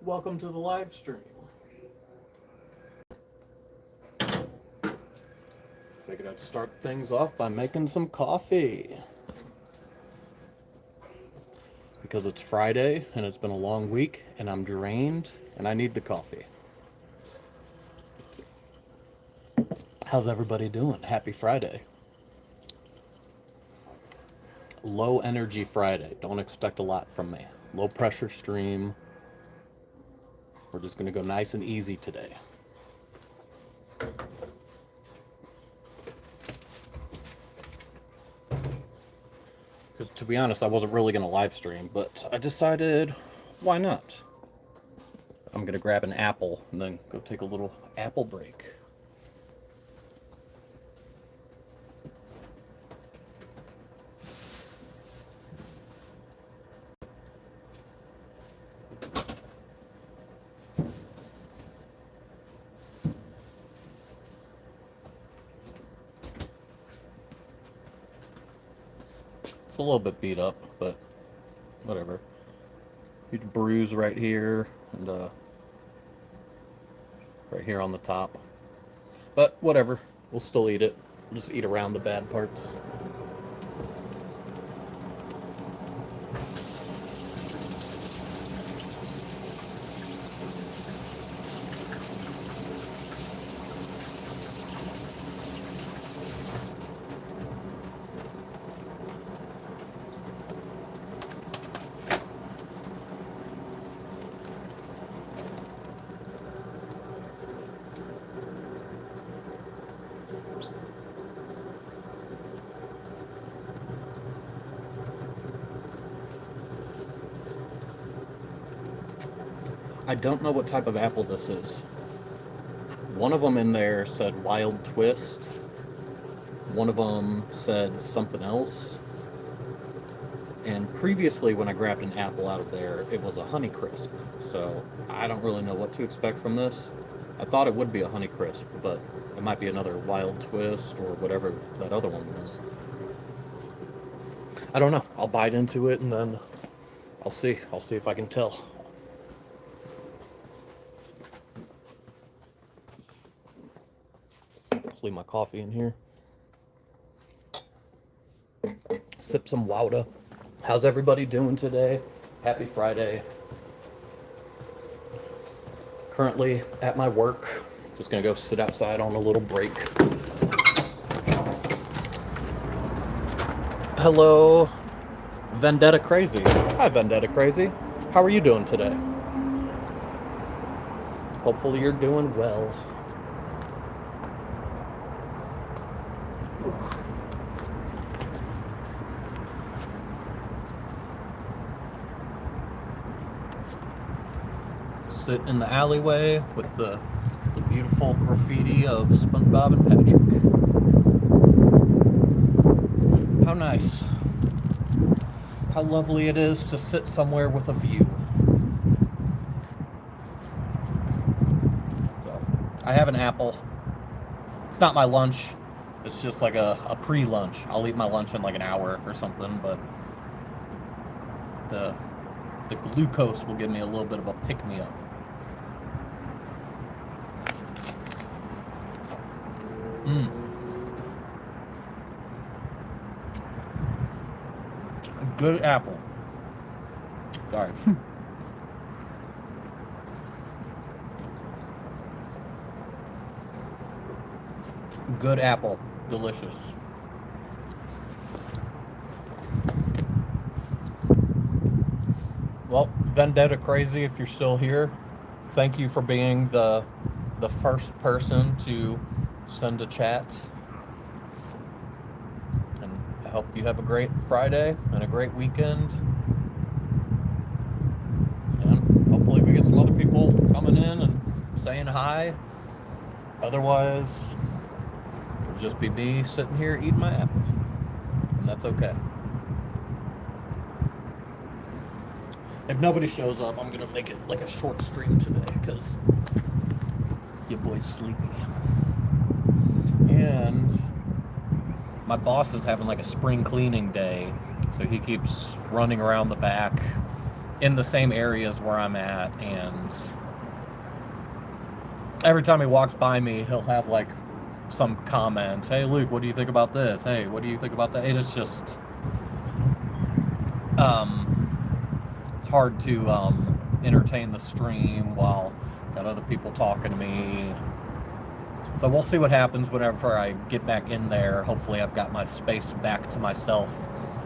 Welcome to the live stream. Figured I'd start things off by making some coffee. Because it's Friday and it's been a long week and I'm drained and I need the coffee. How's everybody doing? Happy Friday. Low energy Friday. Don't expect a lot from me. Low pressure stream. We're just gonna go nice and easy today. Because to be honest, I wasn't really gonna live stream, but I decided, why not? I'm gonna grab an apple and then go take a little apple break. It's a little bit beat up, but whatever. Huge bruise right here and right here on the top. But whatever, we'll still eat it. We'll just eat around the bad parts. I don't know what type of apple this is. One of them in there said Wild Twist. One of them said something else. And previously when I grabbed an apple out of there, it was a Honeycrisp. So I don't really know what to expect from this. I thought it would be a Honeycrisp, but it might be another Wild Twist or whatever that other one was. I don't know. I'll bite into it and then I'll see. I'll see if I can tell. Leave my coffee in here. Sip some Wowda. How's everybody doing today? Happy Friday. Currently at my work. Just gonna go sit outside on a little break. Hello, Vendetta Crazy. Hi, Vendetta Crazy. How are you doing today? Hopefully you're doing well. Sit in the alleyway with the beautiful graffiti of SpongeBob and Patrick. How nice. How lovely it is to sit somewhere with a view. So, I have an apple. It's not my lunch. It's just like a pre-lunch. I'll eat my lunch in like an hour or something, but the glucose will give me a little bit of a pick-me-up. Good apple. Sorry. Good apple. Delicious. Well, Vendetta Crazy, if you're still here, thank you for being the first person to send a chat. And I hope you have a great Friday and a great weekend. And hopefully we get some other people coming in and saying hi. Otherwise, it'll just be me sitting here eating my apple. And that's okay. If nobody shows up, I'm going to make it like a short stream today because your boy's sleepy. And my boss is having like a spring cleaning day, so he keeps running around the back in the same areas where I'm at, and every time he walks by me, he'll have like some comment. Hey, Luke, what do you think about this? Hey, what do you think about that? It is just, it's hard to entertain the stream while got other people talking to me. So we'll see what happens whenever I get back in there. Hopefully I've got my space back to myself.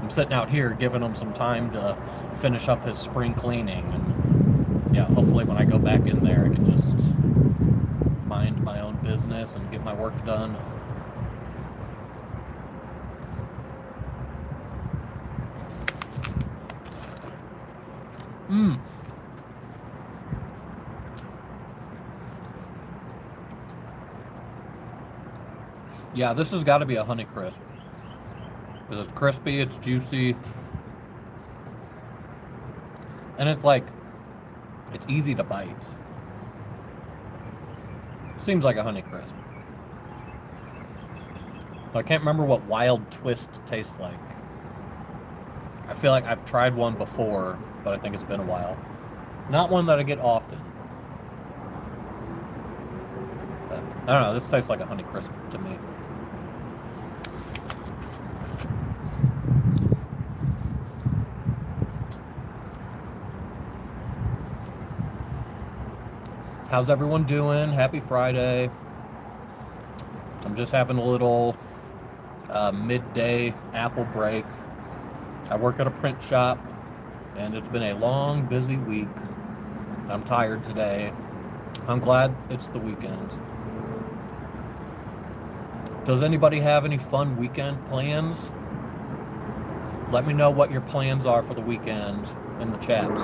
I'm sitting out here giving him some time to finish up his spring cleaning. And yeah, hopefully when I go back in there, I can just mind my own business and get my work done. Yeah, this has got to be a Honey Crisp. Because it's crispy, it's juicy. And it's like, it's easy to bite. Seems like a Honey Crisp. I can't remember what Wild Twist tastes like. I feel like I've tried one before, but I think it's been a while. Not one that I get often. But, I don't know, this tastes like a Honey Crisp to me. How's everyone doing? Happy Friday. I'm just having a little midday Apple break. I work at a print shop, and it's been a long, busy week. I'm tired today. I'm glad it's the weekend. Does anybody have any fun weekend plans? Let me know what your plans are for the weekend in the chats.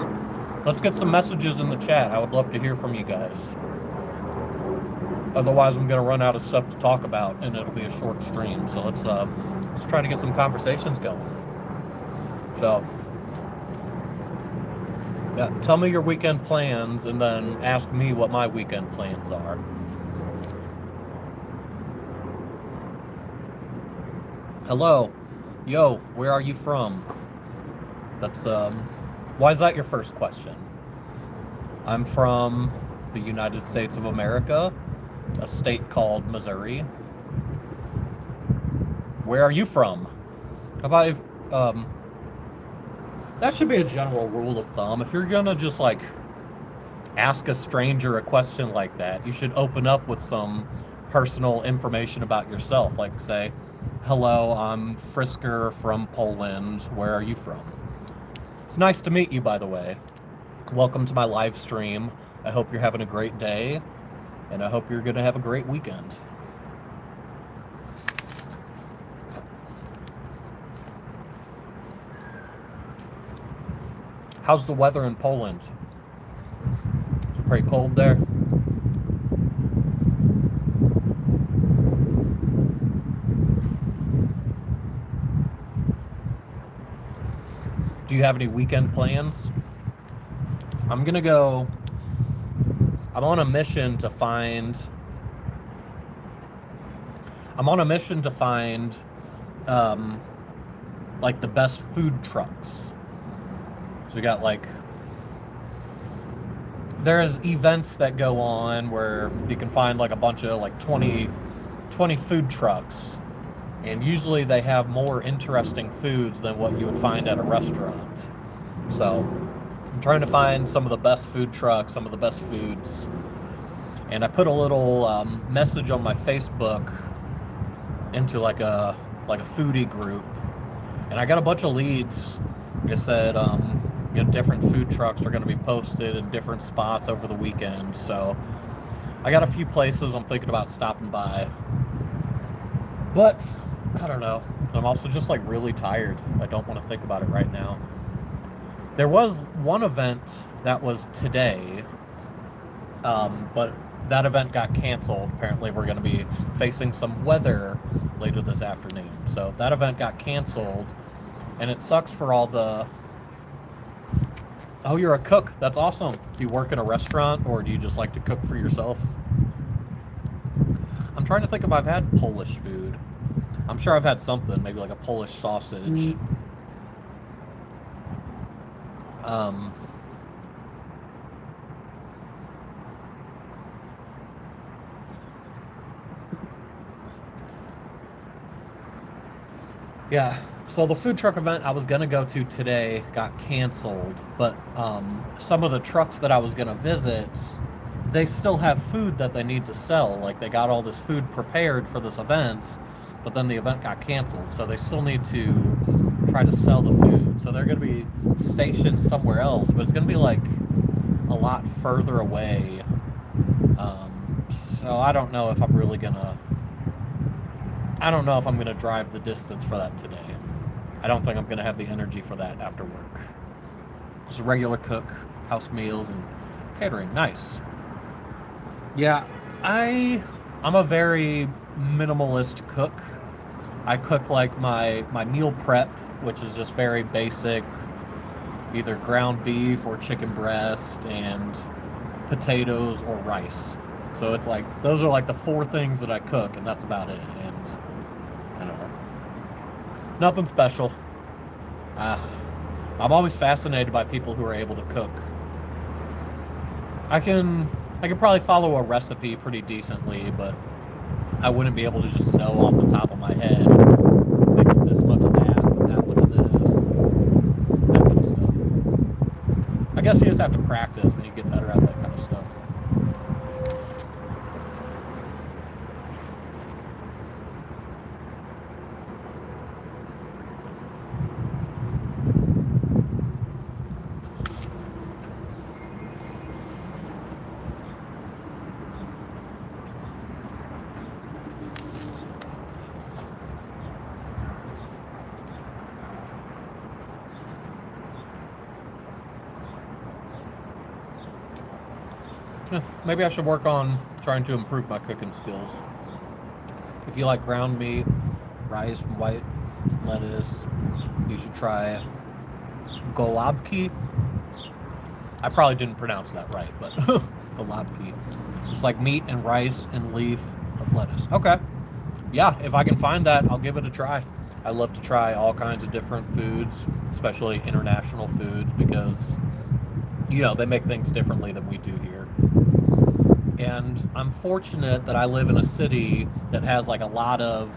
Let's get some messages in the chat. I would love to hear from you guys. Otherwise, I'm going to run out of stuff to talk about, and it'll be a short stream. So let's try to get some conversations going. So, yeah, tell me your weekend plans, and then ask me what my weekend plans are. Hello. Yo, where are you from? That's, why is that your first question? I'm from the United States of America, a state called Missouri. Where are you from? How about if, that should be a general rule of thumb. If you're gonna just like ask a stranger a question like that, you should open up with some personal information about yourself. Like say, hello, I'm Frisker from Poland. Where are you from? It's nice to meet you, by the way. Welcome to my live stream. I hope you're having a great day, and I hope you're going to have a great weekend. How's the weather in Poland? Is it pretty cold there? Do you have any weekend plans? I'm on a mission to find like the best food trucks. So we got like, there's events that go on where you can find like a bunch of like 20 food trucks. And usually they have more interesting foods than what you would find at a restaurant. So I'm trying to find some of the best food trucks, some of the best foods. And I put a little message on my Facebook into like a foodie group. And I got a bunch of leads. Like I said, different food trucks are going to be posted in different spots over the weekend. So I got a few places I'm thinking about stopping by. But I don't know. I'm also just like really tired. I don't want to think about it right now. There was one event that was today, but that event got canceled. Apparently we're going to be facing some weather later this afternoon. So that event got canceled, and it sucks for all the... Oh, you're a cook. That's awesome. Do you work in a restaurant, or do you just like to cook for yourself? I'm trying to think if I've had Polish food. I'm sure I've had something, maybe like a Polish sausage. Yeah, so the food truck event I was gonna go to today got canceled, but some of the trucks that I was gonna visit, they still have food that they need to sell. Like they got all this food prepared for this event, but then the event got canceled, so they still need to try to sell the food. So they're gonna be stationed somewhere else, but it's gonna be like a lot further away. So I don't know if I'm really gonna. I don't know if I'm gonna drive the distance for that today. I don't think I'm gonna have the energy for that after work. Just a regular cook, house meals, and catering. Nice. Yeah, I'm a very minimalist cook. I cook like my meal prep, which is just very basic, either ground beef or chicken breast and potatoes or rice. So it's like those are like the 4 things that I cook, and that's about it. And I don't know, nothing special. I'm always fascinated by people who are able to cook. I can probably follow a recipe pretty decently, but I wouldn't be able to just know off the top of my head, mix this much of that, that much of this, that kind of stuff. I guess you just have to practice and you get better at that kind of stuff. Maybe I should work on trying to improve my cooking skills. If you like ground meat, rice, white lettuce, you should try golabki. I probably didn't pronounce that right, but golabki. It's like meat and rice and leaf of lettuce. Okay. Yeah, if I can find that, I'll give it a try. I love to try all kinds of different foods, especially international foods, because, you know, they make things differently than we do here. And I'm fortunate that I live in a city that has like a lot of,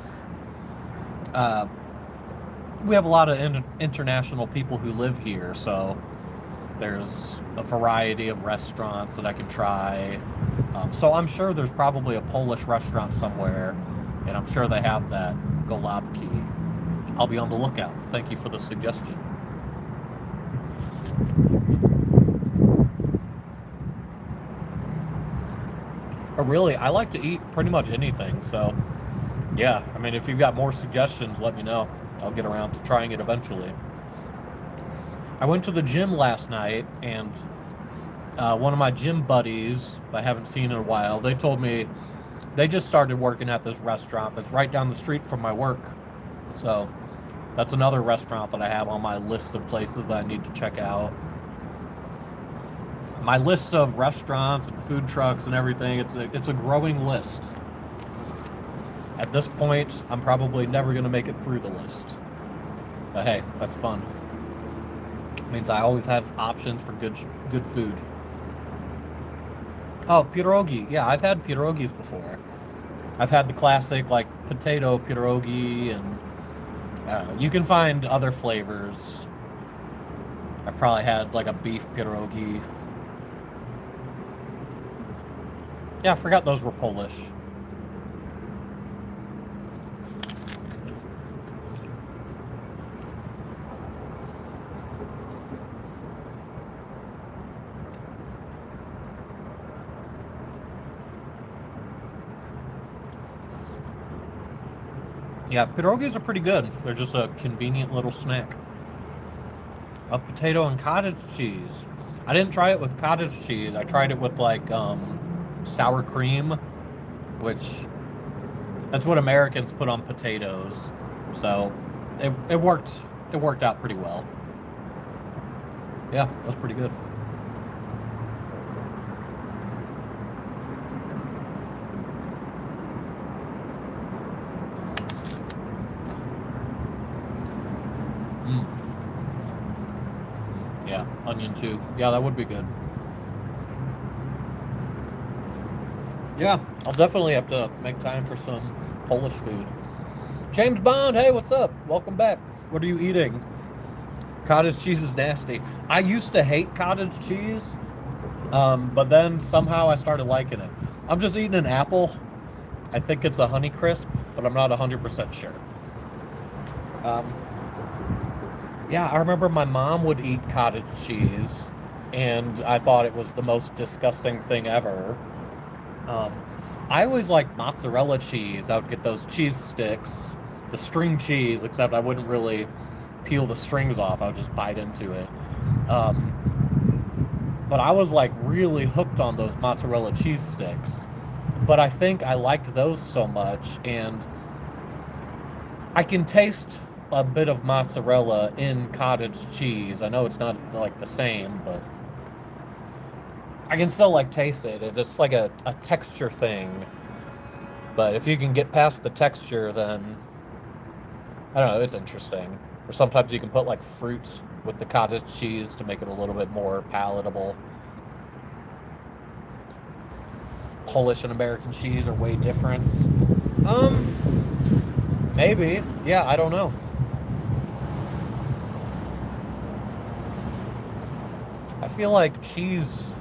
we have a lot of international people who live here. So there's a variety of restaurants that I can try. So I'm sure there's probably a Polish restaurant somewhere, and I'm sure they have that golabki. I'll be on the lookout. Thank you for the suggestion. But really, I like to eat pretty much anything, so yeah, I mean, if you've got more suggestions, let me know. I'll get around to trying it eventually. I went to the gym last night, and one of my gym buddies I haven't seen in a while, they told me they just started working at this restaurant that's right down the street from my work. So that's another restaurant that I have on my list of places that I need to check out. My list of restaurants and food trucks and everything, it's a growing list. At this point, I'm probably never going to make it through the list. But hey, that's fun. It means I always have options for good food. Oh, pierogi. Yeah, I've had pierogis before. I've had the classic, like, potato pierogi, and you can find other flavors. I've probably had, like, a beef pierogi. Yeah, I forgot those were Polish. Yeah, pierogies are pretty good. They're just a convenient little snack. A potato and cottage cheese. I didn't try it with cottage cheese. I tried it with, like, sour cream, which that's what Americans put on potatoes. So it worked out pretty well. Yeah, that was pretty good. Yeah, onion too. Yeah, that would be good. Yeah, I'll definitely have to make time for some Polish food. James Bond, hey, what's up? Welcome back. What are you eating? Cottage cheese is nasty. I used to hate cottage cheese, but then somehow I started liking it. I'm just eating an apple. I think it's a Honey Crisp, but I'm not 100% sure. Yeah, I remember my mom would eat cottage cheese, and I thought it was the most disgusting thing ever. I always liked mozzarella cheese. I would get those cheese sticks, the string cheese, except I wouldn't really peel the strings off. I would just bite into it. But I was like really hooked on those mozzarella cheese sticks. But I think I liked those so much, and I can taste a bit of mozzarella in cottage cheese. I know it's not like the same, but I can still like taste it. It's like a texture thing. But if you can get past the texture, then I don't know, it's interesting. Or sometimes you can put like fruit with the cottage cheese to make it a little bit more palatable. Polish and American cheese are way different. Maybe. Yeah, I don't know. I feel like cheese.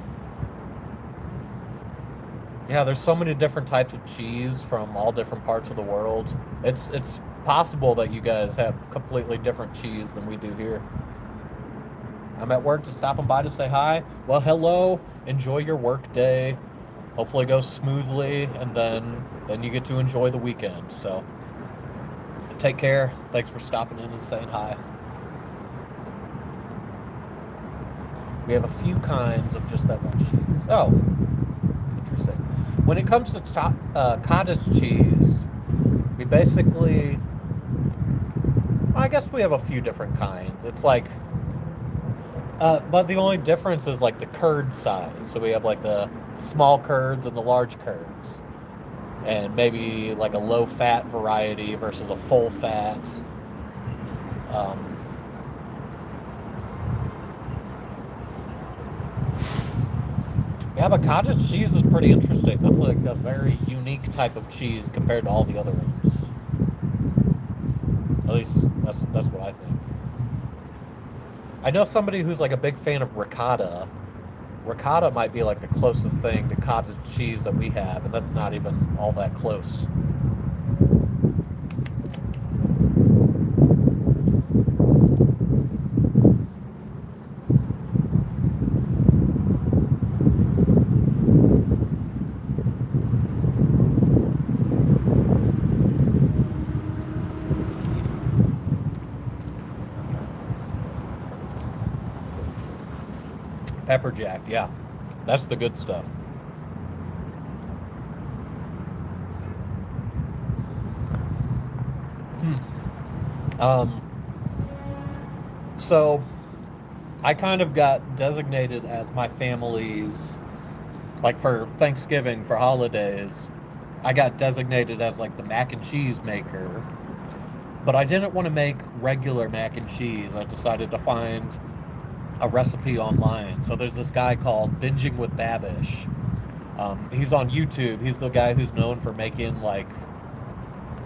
Yeah, there's so many different types of cheese from all different parts of the world. It's possible that you guys have completely different cheese than we do here. I'm at work, just stopping by to say hi. Well, hello. Enjoy your work day. Hopefully it goes smoothly, and then you get to enjoy the weekend. So take care. Thanks for stopping in and saying hi. We have a few kinds of just that one cheese. Oh, interesting. When it comes to cottage cheese, we basically, I guess we have a few different kinds. It's like, but the only difference is like the curd size. So we have like the small curds and the large curds, and maybe like a low fat variety versus a full fat. Yeah, but cottage cheese is pretty interesting. That's like a very unique type of cheese compared to all the other ones. At least that's what I think. I know somebody who's like a big fan of ricotta. Ricotta might be like the closest thing to cottage cheese that we have, and that's not even all that close. Pepper jack, yeah. That's the good stuff. So I kind of got designated as my family's, like for Thanksgiving, for holidays, I got designated as like the mac and cheese maker. But I didn't want to make regular mac and cheese. I decided to find a recipe online. So there's this guy called Binging with Babish. He's on YouTube. He's the guy who's known for making like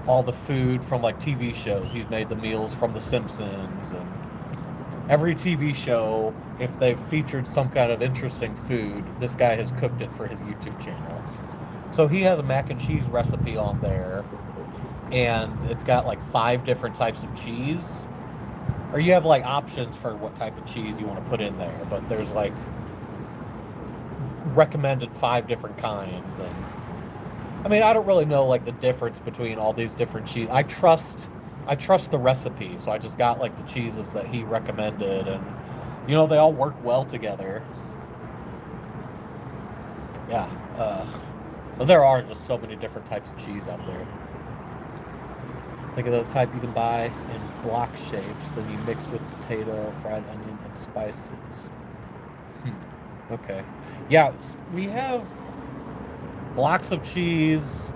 all the food from like TV shows. He's made the meals from The Simpsons, and every TV show, if they've featured some kind of interesting food, this guy has cooked it for his YouTube channel. So he has a mac and cheese recipe on there, and it's got like 5 different types of cheese. Or you have like options for what type of cheese you want to put in there, but there's like recommended 5 different kinds. And I mean, I don't really know like the difference between all these different cheese. I trust the recipe, so I just got like the cheeses that he recommended, and you know, they all work well together. Yeah, there are just so many different types of cheese out there. Think of the type you can buy in block shapes, then you mix with potato, fried onion, and spices. Okay. Yeah, we have blocks of cheese.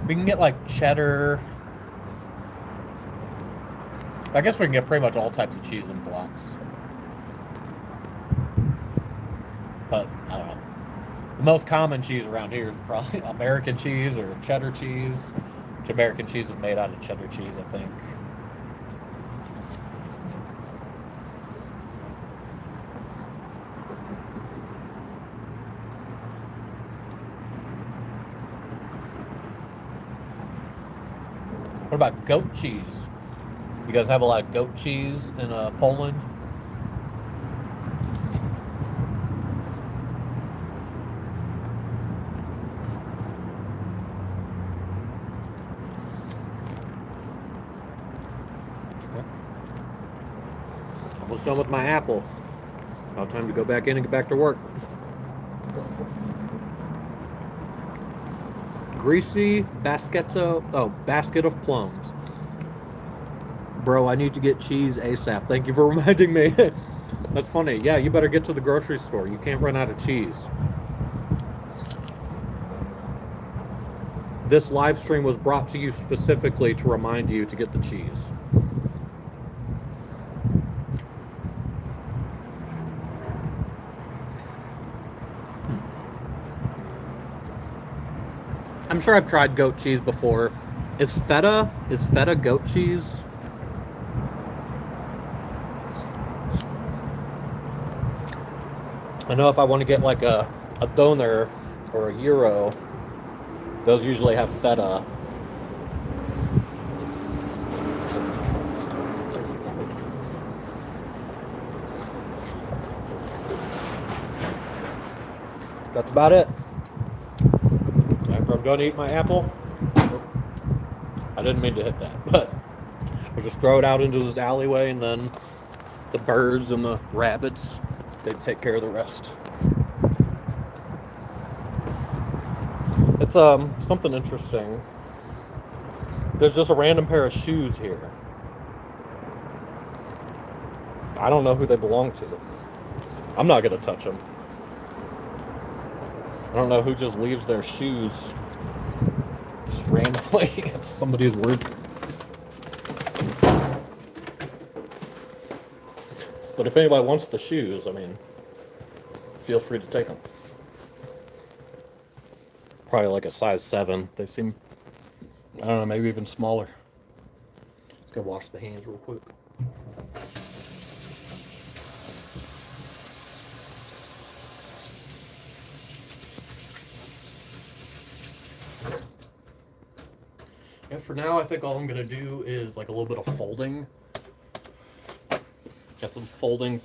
We can get like cheddar. I guess we can get pretty much all types of cheese in blocks. But, I don't know. The most common cheese around here is probably American cheese or cheddar cheese. Which American cheese is made out of cheddar cheese, I think. What about goat cheese? You guys have a lot of goat cheese in Poland? Almost done with my apple. About time to go back in and get back to work. Greasy basket of plums. Bro, I need to get cheese ASAP. Thank you for reminding me. That's funny. Yeah, you better get to the grocery store. You can't run out of cheese. This live stream was brought to you specifically to remind you to get the cheese. I'm sure I've tried goat cheese before. Is feta goat cheese? I know if I want to get like a doner or a gyro, those usually have feta. That's about it. After I'm done eating my apple, I didn't mean to hit that, but I'll just throw it out into this alleyway, and then the birds and the rabbits, they take care of the rest. It's something interesting. There's just a random pair of shoes here. I don't know who they belong to. I'm not gonna touch them. I don't know who just leaves their shoes just randomly. It's somebody's word. But if anybody wants the shoes, I mean, feel free to take them. Probably like a size 7. They seem, I don't know, maybe even smaller. Just gotta wash the hands real quick. And for now, I think all I'm gonna do is like a little bit of folding. Got some folding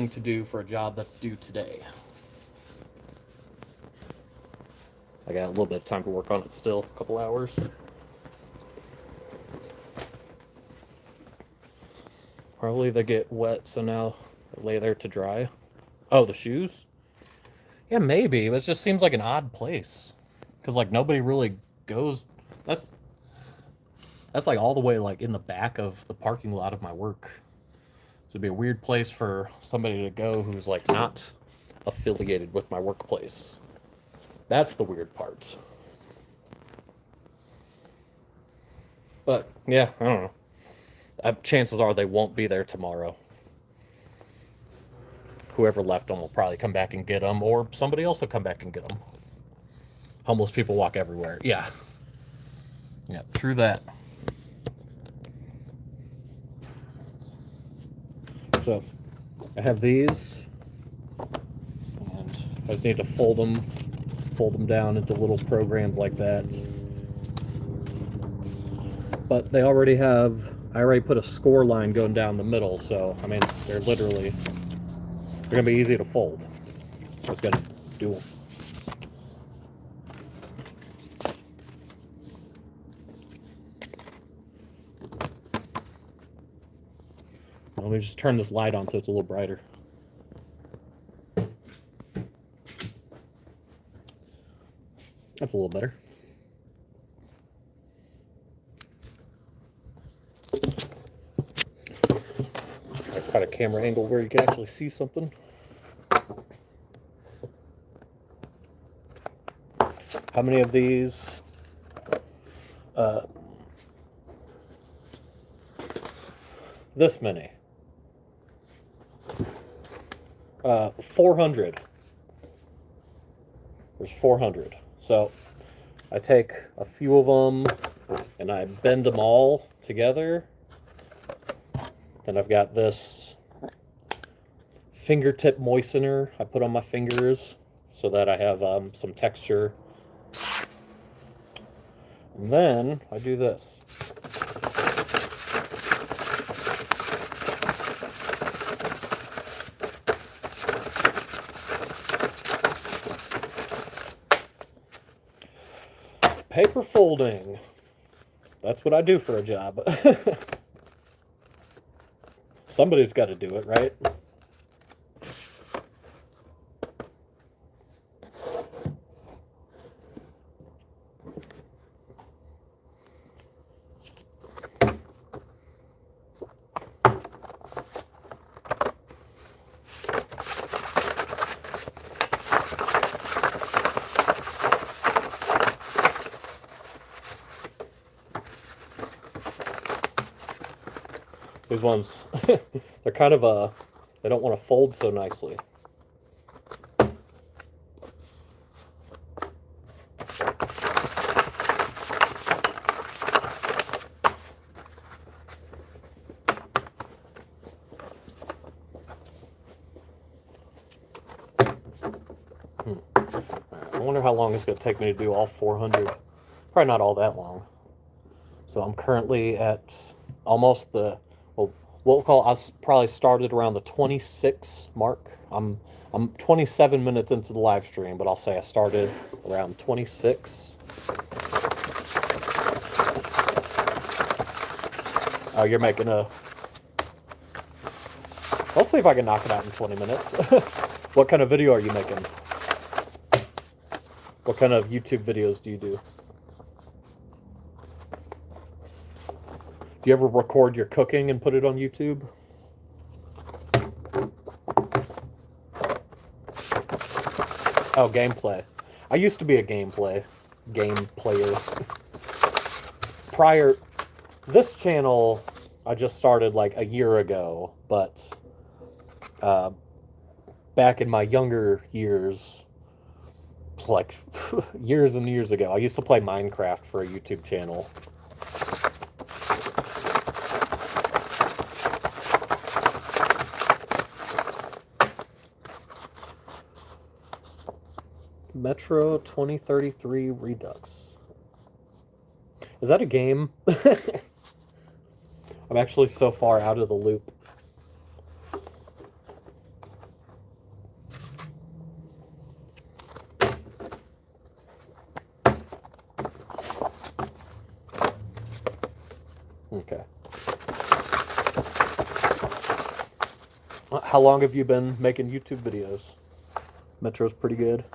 to do for a job that's due today. I got a little bit of time to work on it still, a couple hours. Probably they get wet, so now they lay there to dry. Oh, the shoes? Yeah, maybe. It just seems like an odd place. Because, like, nobody really goes... That's like all the way, like, in the back of the parking lot of my work. So it'd be a weird place for somebody to go who's, like, not affiliated with my workplace. That's the weird part. But, yeah, I don't know. Chances are they won't be there tomorrow. Whoever left them will probably come back and get them, or somebody else will come back and get them. Homeless people walk everywhere. Yeah. Yeah, true that. So, I have these, and I just need to fold them down into little programs like that. But they already have, I already put a score line going down the middle, so, I mean, they're going to be easy to fold. So it's going to do them. Let me just turn this light on so it's a little brighter. That's a little better. I've got a camera angle where you can actually see something. How many of these? This many. 400. There's 400. So I take a few of them and I bend them all together. Then I've got this fingertip moistener I put on my fingers so that I have some texture. And then I do this. Paper folding. That's what I do for a job. Somebody's got to do it, right? These ones, they're kind of they don't want to fold so nicely. I wonder how long it's going to take me to do all 400. Probably not all that long. So I'm currently at almost the, well, we'll call, I probably started around the 26 mark. I'm 27 minutes into the live stream, but I'll say I started around 26. Oh, you're making a... I'll see if I can knock it out in 20 minutes. What kind of video are you making? What kind of YouTube videos do you do? Do you ever record your cooking and put it on YouTube? Oh, gameplay. I used to be a game player. Prior, this channel, I just started like a year ago, but back in my younger years, like years and years ago, I used to play Minecraft for a YouTube channel. Metro 2033 Redux. Is that a game? I'm actually so far out of the loop. Okay. How long have you been making YouTube videos? Metro's pretty good.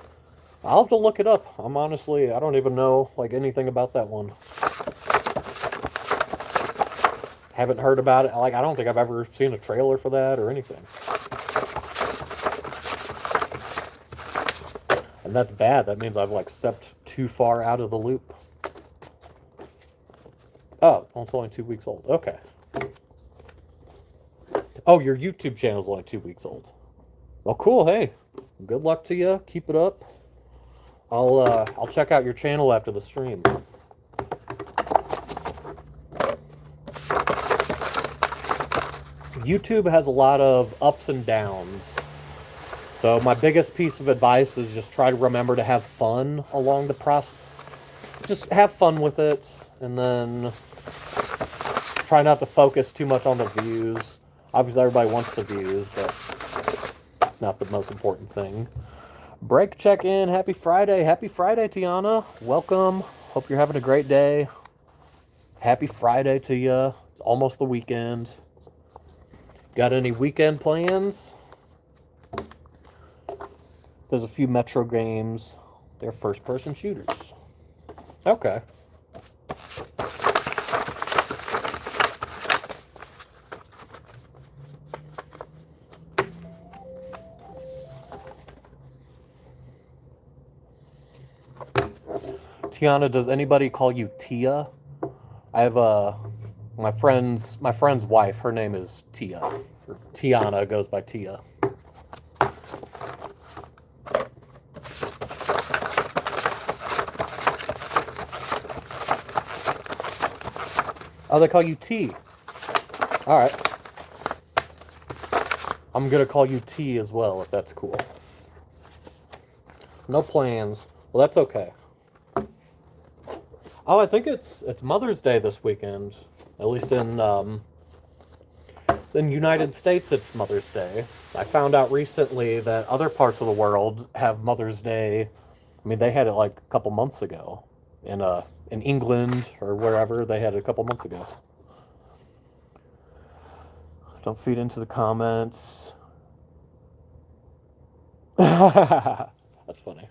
I'll have to look it up. I'm honestly, I don't even know like anything about that one. Haven't heard about it. Like, I don't think I've ever seen a trailer for that or anything. And that's bad. That means I've like stepped too far out of the loop. Oh, it's only 2 weeks old. Okay. Oh, your YouTube channel's only 2 weeks old. Well, cool. Hey, good luck to you. Keep it up. I'll check out your channel after the stream. YouTube has a lot of ups and downs. So my biggest piece of advice is just try to remember to have fun along the process. Just have fun with it, and then try not to focus too much on the views. Obviously, everybody wants the views, but it's not the most important thing. Break check-in. Happy Friday. Happy Friday, Tiana. Welcome. Hope you're having a great day. Happy Friday to you. It's almost the weekend. Got any weekend plans? There's a few Metro games. They're first-person shooters. Okay. Tiana, does anybody call you Tia? I have my friend's wife. Her name is Tia. Or Tiana goes by Tia. Oh, they call you T. All right. I'm going to call you T as well, if that's cool. No plans. Well, that's okay. Oh, I think it's Mother's Day this weekend. At least in United States, it's Mother's Day. I found out recently that other parts of the world have Mother's Day. I mean, they had it like a couple months ago. In England or wherever, they had it a couple months ago. Don't feed into the comments. That's funny.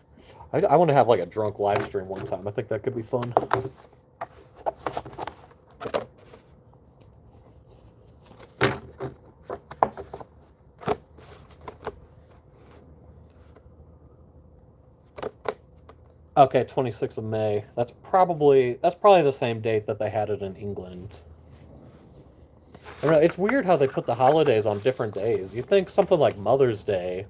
I want to have like a drunk live stream one time. I think that could be fun. Okay, 26th of May. That's probably the same date that they had it in England. I don't know, it's weird how they put the holidays on different days. You'd think something like Mother's Day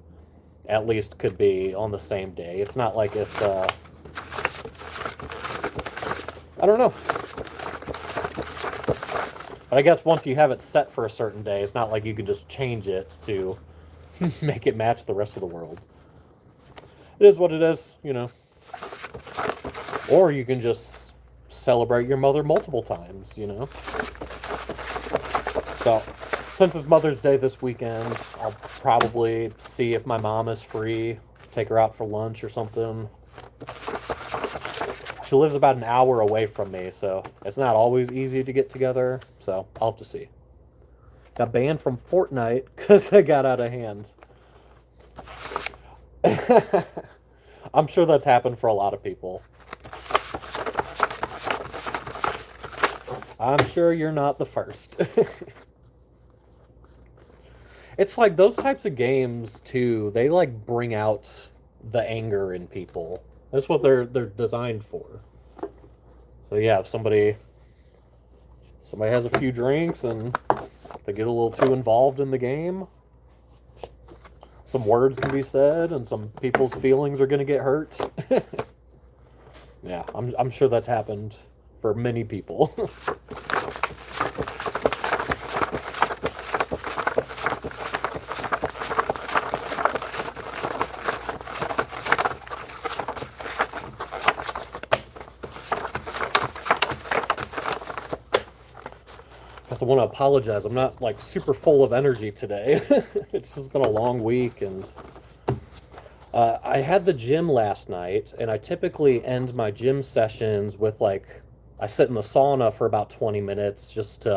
at least could be on the same day. It's not like it's I don't know. But I guess once you have it set for a certain day, it's not like you can just change it to make it match the rest of the world. It is what it is, you know. Or you can just celebrate your mother multiple times, you know. So, since it's Mother's Day this weekend, I'll probably see if my mom is free, take her out for lunch or something. She lives about an hour away from me, so it's not always easy to get together, so I'll have to see. Got banned from Fortnite because I got out of hand. I'm sure that's happened for a lot of people. I'm sure you're not the first. It's like those types of games too, they like bring out the anger in people. That's what they're designed for. So yeah, if somebody has a few drinks and they get a little too involved in the game, some words can be said and some people's feelings are going to get hurt. Yeah, I'm sure that's happened for many people. I want to apologize. I'm not like super full of energy today. It's just been a long week, and I had the gym last night, and I typically end my gym sessions with like I sit in the sauna for about 20 minutes. Just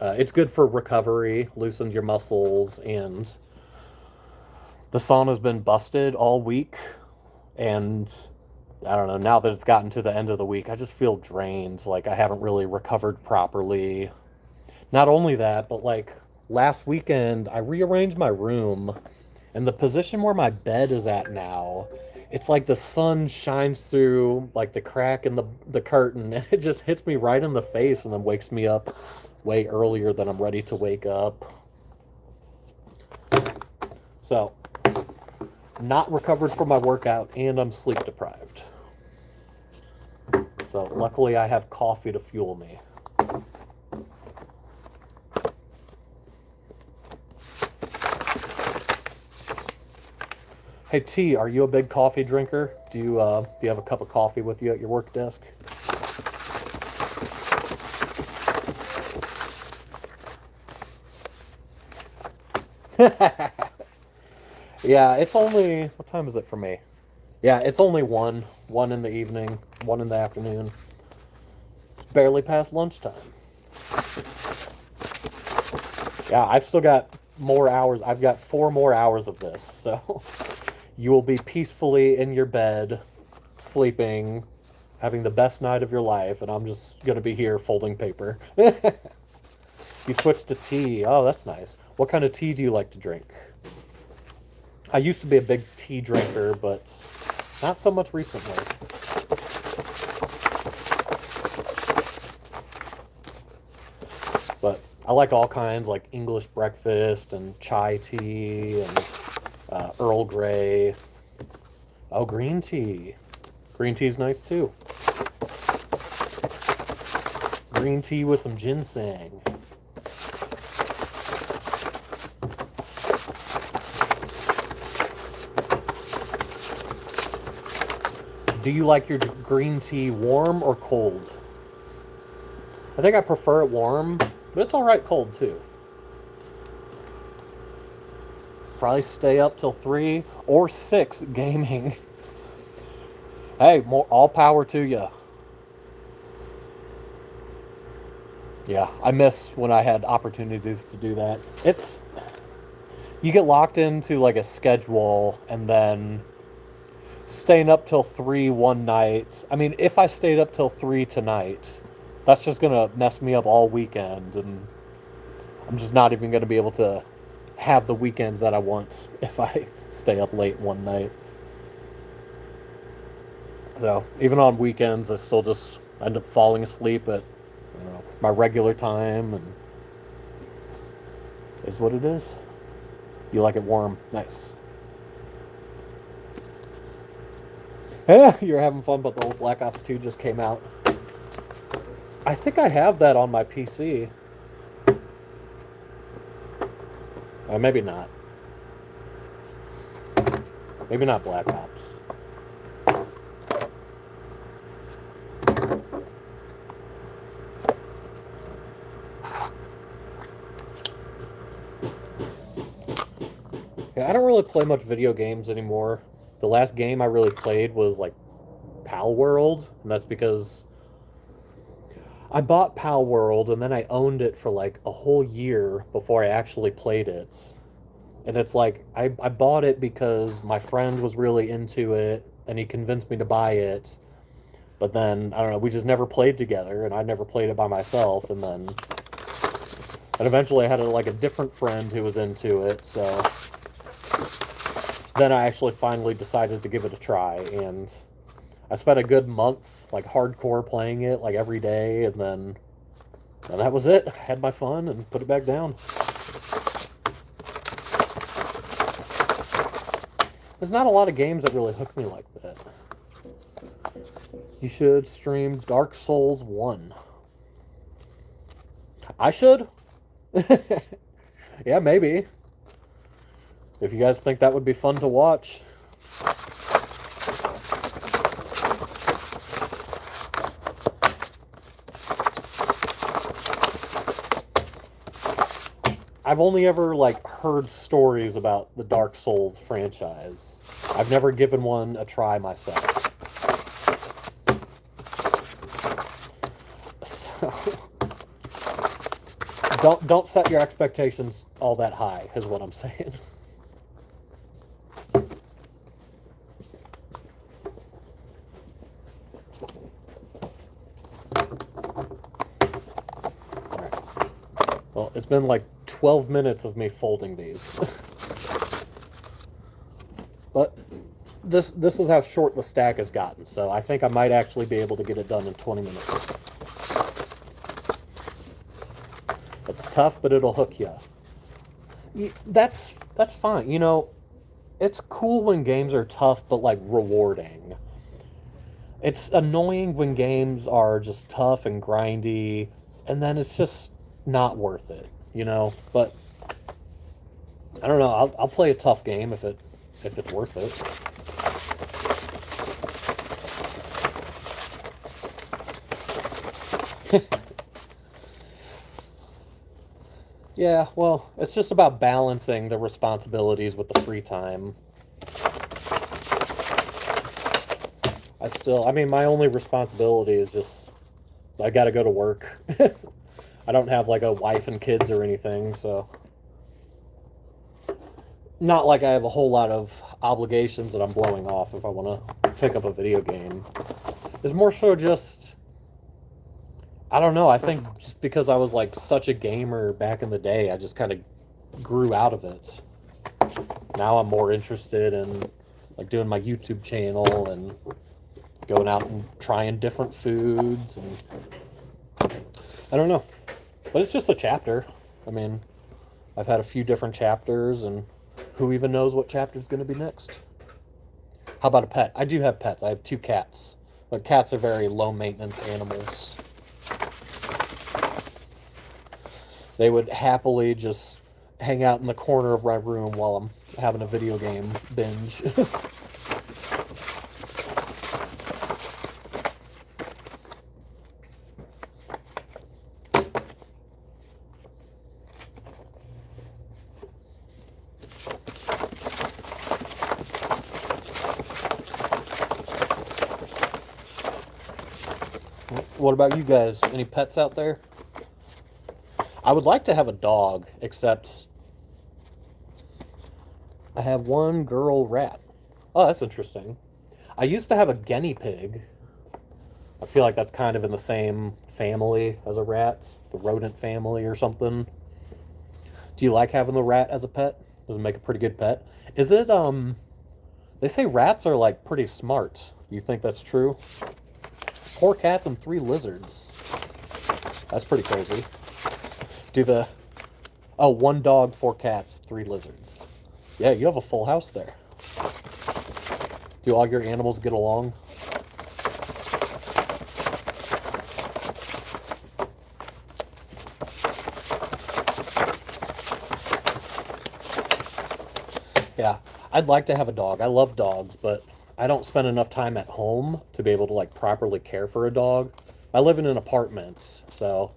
it's good for recovery, loosens your muscles, and the sauna's been busted all week, and I don't know, now that it's gotten to the end of the week, I just feel drained. Like, I haven't really recovered properly. Not only that, but like last weekend, I rearranged my room, and the position where my bed is at now, it's like the sun shines through like the crack in the curtain, and it just hits me right in the face and then wakes me up way earlier than I'm ready to wake up. So, not recovered from my workout, and I'm sleep deprived. So luckily I have coffee to fuel me. Hey T, are you a big coffee drinker? Do you have a cup of coffee with you at your work desk? Yeah, it's only, what time is it for me? Yeah, it's only 1 in the evening, 1 in the afternoon. It's barely past lunchtime. Yeah, I've still got more hours. I've got 4 more hours of this, so you will be peacefully in your bed, sleeping, having the best night of your life, and I'm just going to be here folding paper. You switched to tea. Oh, that's nice. What kind of tea do you like to drink? I used to be a big tea drinker, but not so much recently. But I like all kinds, like English breakfast and chai tea and Earl Grey. Oh, green tea. Green tea's nice too. green tea with some ginseng. Do you like your green tea warm or cold? I think I prefer it warm, but it's alright cold too. Probably stay up till 3 or 6 gaming. Hey, all power to you. Yeah, I miss when I had opportunities to do that. You get locked into like a schedule and then staying up till 3 one night. I mean, if I stayed up till 3 tonight, that's just gonna mess me up all weekend, and I'm just not even gonna be able to have the weekend that I want if I stay up late one night. So even on weekends, I still just end up falling asleep at my regular time, and it is what it is. You like it warm? Nice. Yeah, you're having fun, but the old Black Ops 2 just came out. I think I have that on my PC. Maybe not. Maybe not Black Ops. Yeah, I don't really play much video games anymore. The last game I really played was like Pal World, and that's because I bought Pal World and then I owned it for like a whole year before I actually played it. And it's like I bought it because my friend was really into it and he convinced me to buy it. But then, I don't know, we just never played together, and I never played it by myself, and eventually I had a different friend who was into it, so then I actually finally decided to give it a try, and I spent a good month, like, hardcore playing it, like, every day, and that was it. I had my fun and put it back down. There's not a lot of games that really hook me like that. You should stream Dark Souls 1. I should? Yeah, maybe. If you guys think that would be fun to watch. I've only ever, heard stories about the Dark Souls franchise. I've never given one a try myself. Don't set your expectations all that high, is what I'm saying. Alright. Well, it's been like 12 minutes of me folding these. But this is how short the stack has gotten, so I think I might actually be able to get it done in 20 minutes. It's tough, but it'll hook you. That's fine. You know, it's cool when games are tough, but, rewarding. It's annoying when games are just tough and grindy, and then it's just not worth it, you know? But, I don't know. I'll play a tough game if it's worth it. Yeah, well, it's just about balancing the responsibilities with the free time. My only responsibility is just, I gotta go to work. I don't have, a wife and kids or anything, so. Not like I have a whole lot of obligations that I'm blowing off if I want to pick up a video game. It's more so just, I don't know, I think just because I was such a gamer back in the day, I just kind of grew out of it. Now I'm more interested in doing my YouTube channel and going out and trying different foods, and I don't know. But it's just a chapter. I mean, I've had a few different chapters, and who even knows what chapter's going to be next? How about a pet? I do have pets. I have 2 cats. But cats are very low maintenance animals. They would happily just hang out in the corner of my room while I'm having a video game binge. What about you guys? Any pets out there? I would like to have a dog, except I have one girl rat. Oh, that's interesting. I used to have a guinea pig. I feel like that's kind of in the same family as a rat, the rodent family or something. Do you like having the rat as a pet? Does it make a pretty good pet? Is it, they say rats are like pretty smart. You think that's true? 4 cats and 3 lizards. That's pretty crazy. Oh, 1 dog, 4 cats, 3 lizards. Yeah, you have a full house there. Do all your animals get along? Yeah, I'd like to have a dog. I love dogs, but I don't spend enough time at home to be able to like properly care for a dog. I live in an apartment, so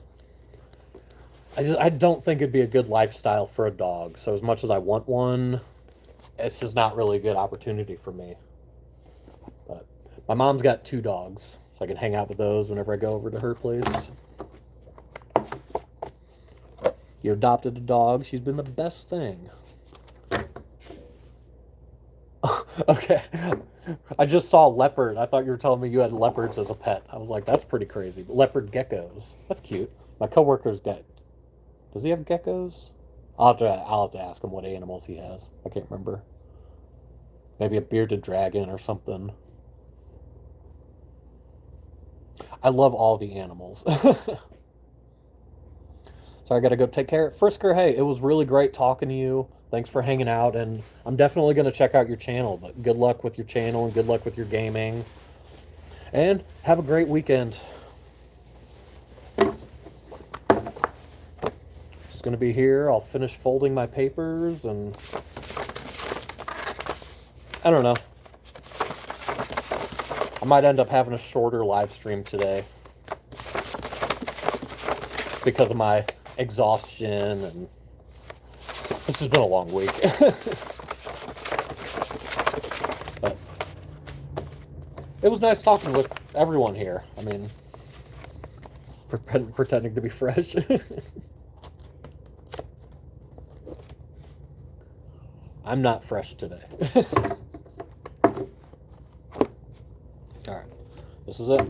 I don't think it'd be a good lifestyle for a dog. So as much as I want one, it's just not really a good opportunity for me. But my mom's got 2 dogs, so I can hang out with those whenever I go over to her place. You adopted a dog. She's been the best thing. Okay. I just saw a leopard. I thought you were telling me you had leopards as a pet. I was like, that's pretty crazy. Leopard geckos. That's cute. My coworker's got... Does he have geckos? I'll have to ask him what animals he has. I can't remember. Maybe a bearded dragon or something. I love all the animals. So I gotta go take care of Frisker. Hey, it was really great talking to you. Thanks for hanging out, and I'm definitely gonna check out your channel. But good luck with your channel and good luck with your gaming. And have a great weekend. Just gonna be here. I'll finish folding my papers and I don't know. I might end up having a shorter live stream today because of my exhaustion, and this has been a long week. But it was nice talking with everyone here. I mean, pretending to be fresh. I'm not fresh today. Alright, this is it.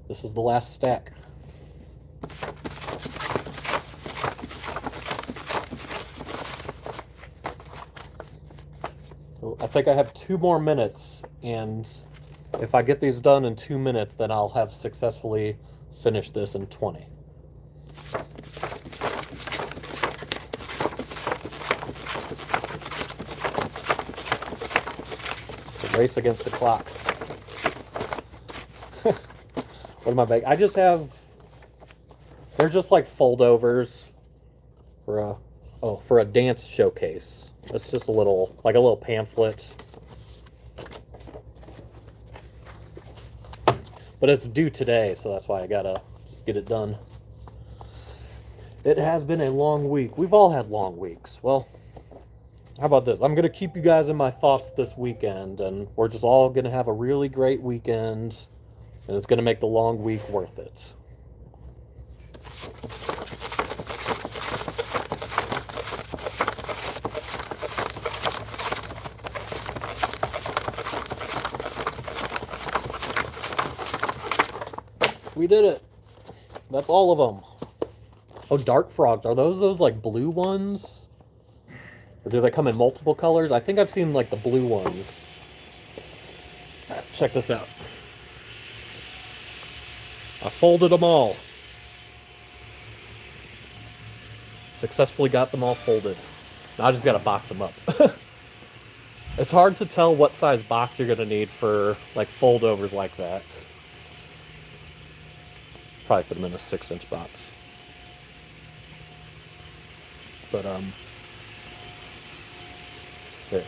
This is the last stack. I think I have 2 more minutes, and if I get these done in 2 minutes, then I'll have successfully finished this in 20. It's a race against the clock. What am I making? I just have... They're just like foldovers for a dance showcase. It's just a little pamphlet. But it's due today, so that's why I gotta just get it done. It has been a long week. We've all had long weeks. Well, how about this? I'm gonna keep you guys in my thoughts this weekend, and we're just all gonna have a really great weekend, and it's gonna make the long week worth it. We did it. That's all of them. Oh, dark frogs. Are those like blue ones? Or do they come in multiple colors? I think I've seen like the blue ones. Right, check this out. I folded them all. Successfully got them all folded. Now I just gotta box them up. It's hard to tell what size box you're gonna need for like foldovers like that. Probably fit them in a 6-inch box. But here.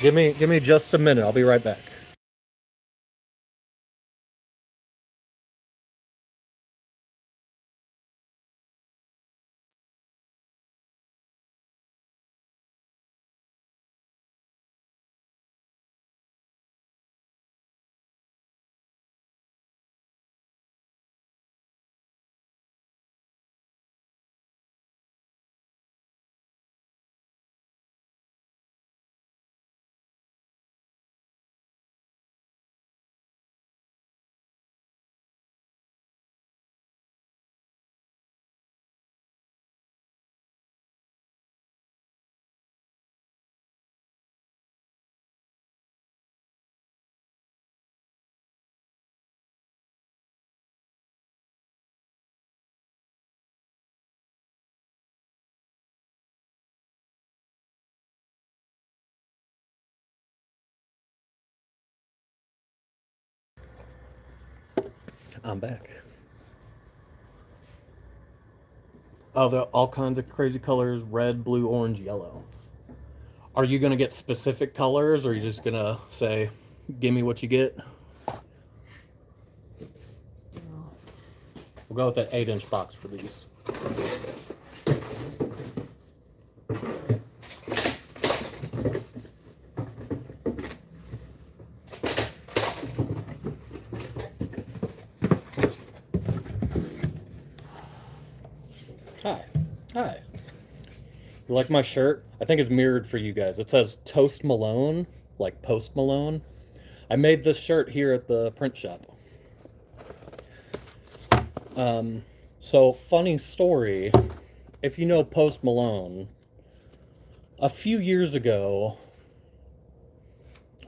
Give me just a minute. I'll be right back. I'm back. Oh, there are all kinds of crazy colors: red, blue, orange, yellow. Are you gonna get specific colors, or are you just gonna say, "Give me what you get"? We'll go with that 8-inch box for these. Hi. Hi. You like my shirt? I think it's mirrored for you guys. It says Toast Malone, like Post Malone. I made this shirt here at the print shop. So funny story. If you know Post Malone, a few years ago,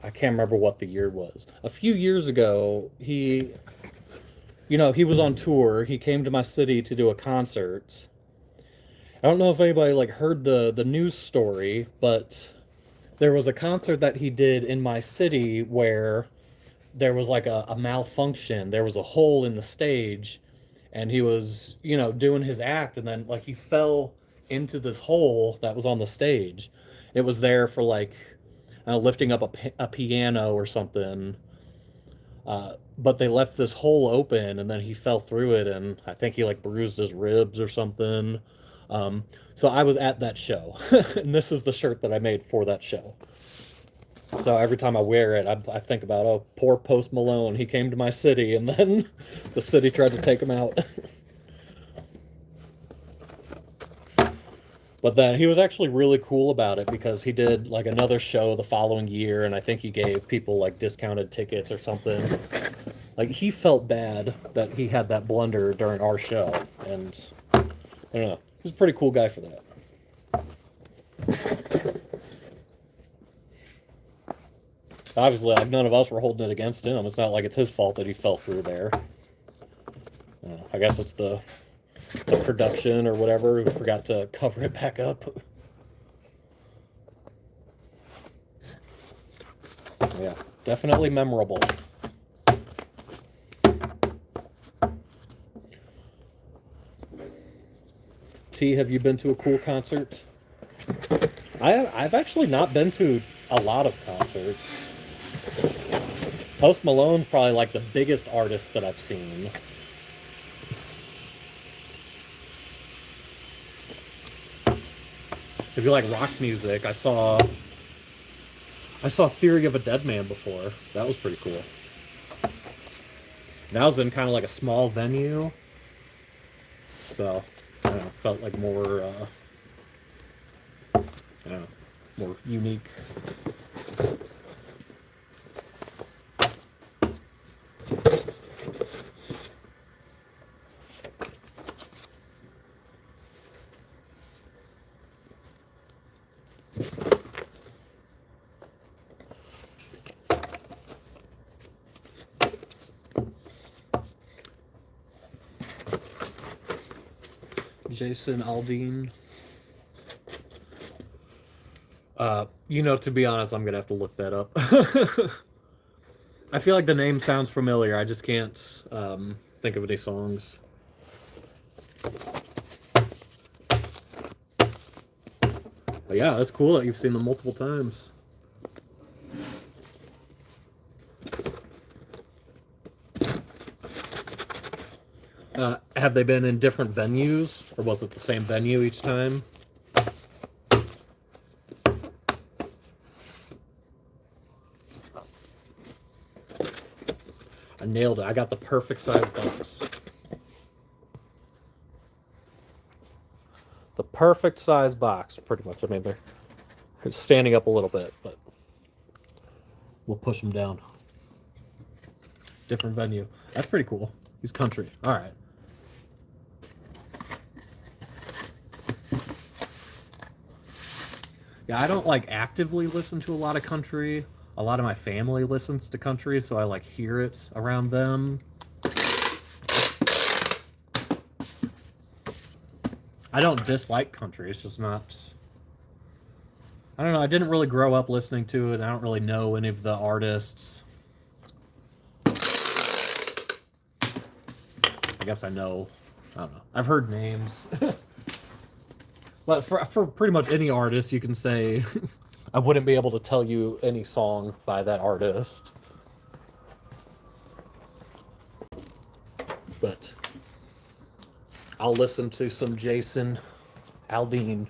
I can't remember what the year was. A few years ago, he was on tour. He came to my city to do a concert. I don't know if anybody like heard the news story, but there was a concert that he did in my city where there was like a malfunction. There was a hole in the stage, and he was, doing his act, and then like he fell into this hole that was on the stage. It was there for like lifting up a piano or something. But they left this hole open, and then he fell through it, and I think he like bruised his ribs or something. So I was at that show, and this is the shirt that I made for that show. So every time I wear it, I think about, oh, poor Post Malone. He came to my city, and then the city tried to take him out. But then he was actually really cool about it because he did like another show the following year, and I think he gave people like discounted tickets or something. Like he felt bad that he had that blunder during our show, and I don't know. He's a pretty cool guy for that. Obviously, like none of us were holding it against him. It's not like it's his fault that he fell through there. I guess it's the production or whatever who forgot to cover it back up. Yeah, definitely memorable. T, have you been to a cool concert? I've actually not been to a lot of concerts. Post Malone's probably like the biggest artist that I've seen. If you like rock music, I saw Theory of a Dead Man before. That was pretty cool. That was in kind of like a small venue, so I don't know, felt like more more unique. Jason Aldean. To be honest, I'm gonna have to look that up. I feel like the name sounds familiar. I just can't think of any songs. But yeah, it's cool that you've seen them multiple times. Have they been in different venues, or was it the same venue each time? I nailed it. I got the perfect size box. The perfect size box, pretty much. I mean, they're standing up a little bit, but we'll push them down. Different venue. That's pretty cool. He's country. All right. Yeah, I don't like actively listen to a lot of country. A lot of my family listens to country, so I like hear it around them. I don't dislike country. It's just not. I don't know. I didn't really grow up listening to it. I don't really know any of the artists. I guess I know. I don't know. I've heard names. But for pretty much any artist, you can say, I wouldn't be able to tell you any song by that artist. But I'll listen to some Jason Aldean.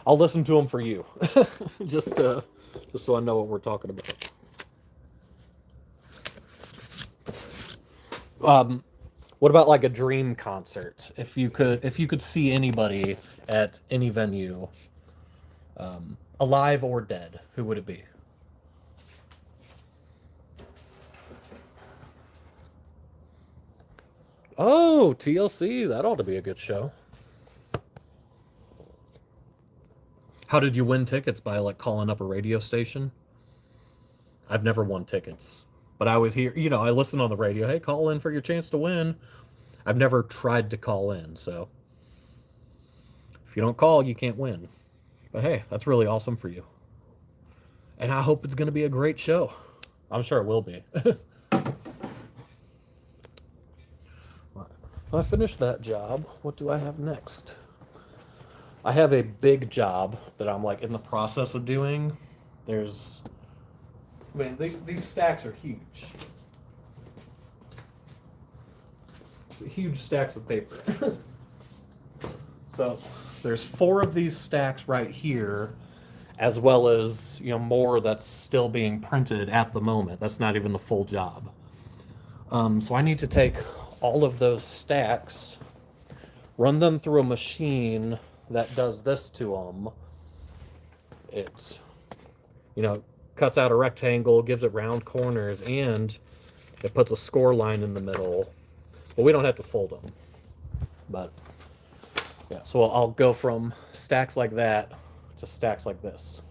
I'll listen to him for you. just so I know what we're talking about. What about like a dream concert? If you could see anybody at any venue, alive or dead, who would it be? Oh, TLC, that ought to be a good show. How did you win tickets? By like calling up a radio station? I've never won tickets. But I always hear, I listen on the radio, hey, call in for your chance to win. I've never tried to call in, so if you don't call, you can't win. But hey, that's really awesome for you. And I hope it's going to be a great show. I'm sure it will be. I finished that job. What do I have next? I have a big job that I'm like in the process of doing. These stacks are huge. Huge stacks of paper. So there's 4 of these stacks right here, as well as more that's still being printed at the moment. That's not even the full job. So I need to take all of those stacks, run them through a machine that does this to them. It cuts out a rectangle, gives it round corners, and it puts a score line in the middle. Well, we don't have to fold them, but yeah, so I'll go from stacks like that to stacks like this.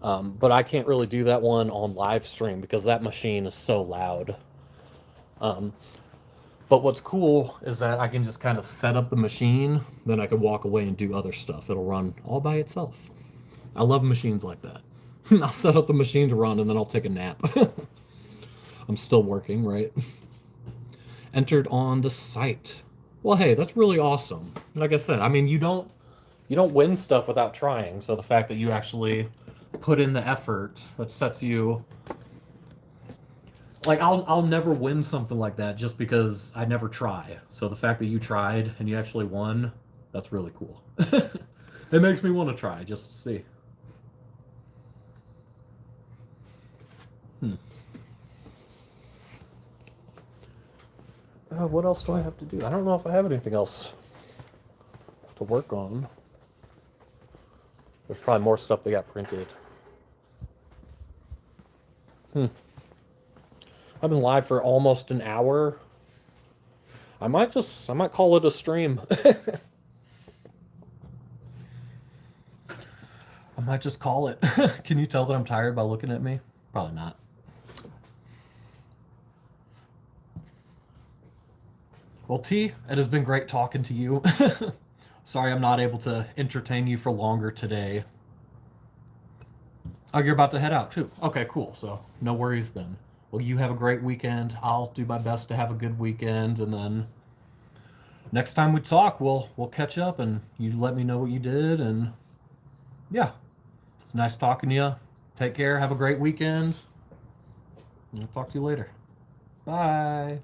But I can't really do that one on live stream because that machine is so loud. But what's cool is that I can just kind of set up the machine, then I can walk away and do other stuff. It'll run all by itself. I love machines like that. I'll set up the machine to run and then I'll take a nap. I'm still working, right? Entered on the site. Well, hey, that's really awesome. Like I said, I mean, you don't win stuff without trying. So the fact that you actually put in the effort, that sets you. Like I'll never win something like that just because I never try. So the fact that you tried and you actually won, that's really cool. It makes me want to try just to see. What else do I have to do? I don't know if I have anything else to work on. There's probably more stuff that got printed. I've been live for almost an hour. I might call it a stream. I might just call it. Can you tell that I'm tired by looking at me? Probably not. Well, T, it has been great talking to you. Sorry I'm not able to entertain you for longer today. Oh, you're about to head out too. Okay, cool. So no worries then. Well, you have a great weekend. I'll do my best to have a good weekend, and then next time we talk, we'll catch up, and you let me know what you did, and yeah, it's nice talking to you. Take care. Have a great weekend. I'll talk to you later. Bye.